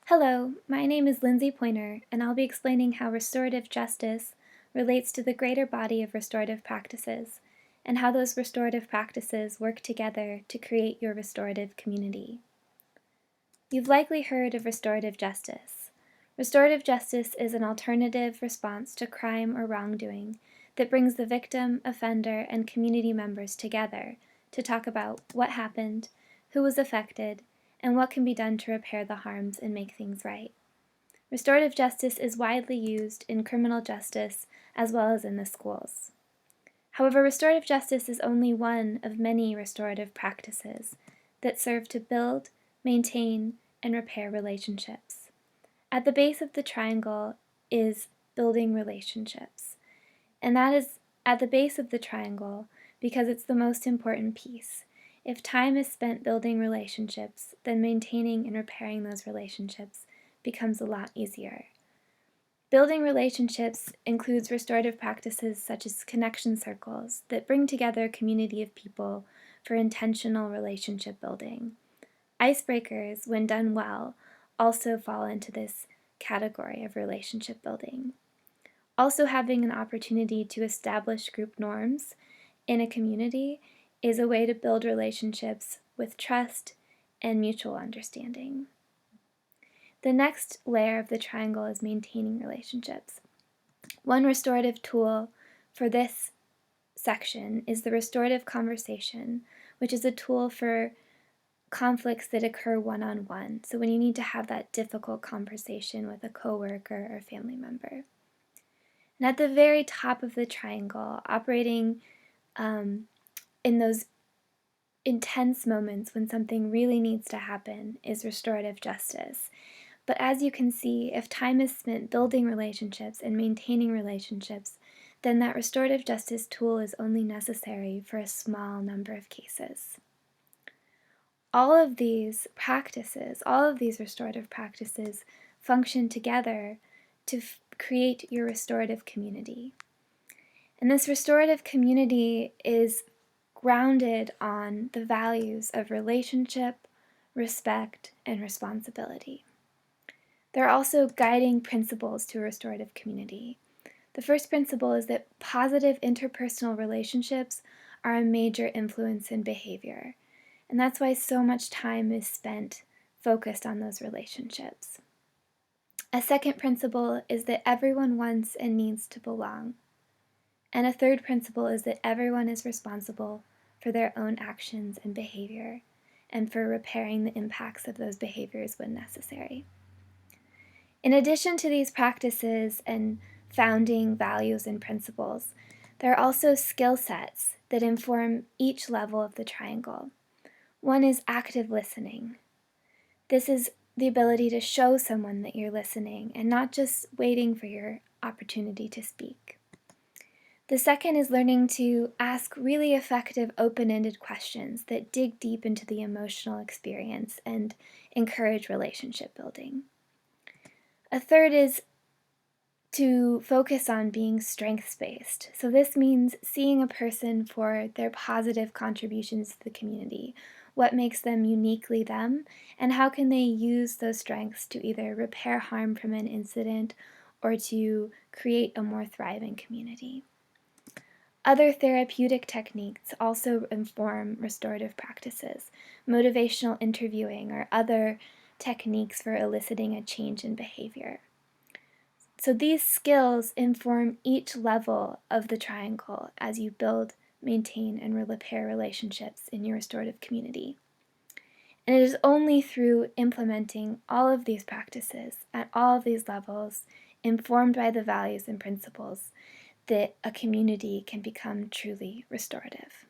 Hello, my name is Lindsay Pointer, and I'll be explaining how restorative justice relates to the greater body of restorative practices, and how those restorative practices work together to create your restorative community. You've likely heard of restorative justice. Restorative justice is an alternative response to crime or wrongdoing that brings the victim, offender, and community members together to talk about what happened, who was affected, and what can be done to repair the harms and make things right. Restorative justice is widely used in criminal justice as well as in the schools. However, restorative justice is only one of many restorative practices that serve to build, maintain, and repair relationships. At the base of the triangle is building relationships, and that is at the base of the triangle because it's the most important piece. If time is spent building relationships, then maintaining and repairing those relationships becomes a lot easier. Building relationships includes restorative practices such as connection circles that bring together a community of people for intentional relationship building. Icebreakers, when done well, also fall into this category of relationship building. Also, having an opportunity to establish group norms in a community is a way to build relationships with trust and mutual understanding. The next layer of the triangle is maintaining relationships. One restorative tool for this section is the restorative conversation, which is a tool for conflicts that occur one-on-one. So when you need to have that difficult conversation with a coworker or family member. And at the very top of the triangle, operating in those intense moments when something really needs to happen, is restorative justice. But as you can see, if time is spent building relationships and maintaining relationships, then that restorative justice tool is only necessary for a small number of cases. All of these practices, all of these restorative practices function together to create your restorative community. And this restorative community is grounded on the values of relationship, respect, and responsibility. There are also guiding principles to a restorative community. The first principle is that positive interpersonal relationships are a major influence in behavior, and that's why so much time is spent focused on those relationships. A second principle is that everyone wants and needs to belong. And a third principle is that everyone is responsible for their own actions and behavior, and for repairing the impacts of those behaviors when necessary. In addition to these practices and founding values and principles, there are also skill sets that inform each level of the triangle. One is active listening. This is the ability to show someone that you're listening and not just waiting for your opportunity to speak. The second is learning to ask really effective open-ended questions that dig deep into the emotional experience and encourage relationship building. A third is to focus on being strengths-based. So this means seeing a person for their positive contributions to the community, what makes them uniquely them, and how can they use those strengths to either repair harm from an incident or to create a more thriving community. Other therapeutic techniques also inform restorative practices. Motivational interviewing or other techniques for eliciting a change in behavior. So these skills inform each level of the triangle as you build, maintain, and repair relationships in your restorative community. And it is only through implementing all of these practices at all of these levels, informed by the values and principles, that a community can become truly restorative.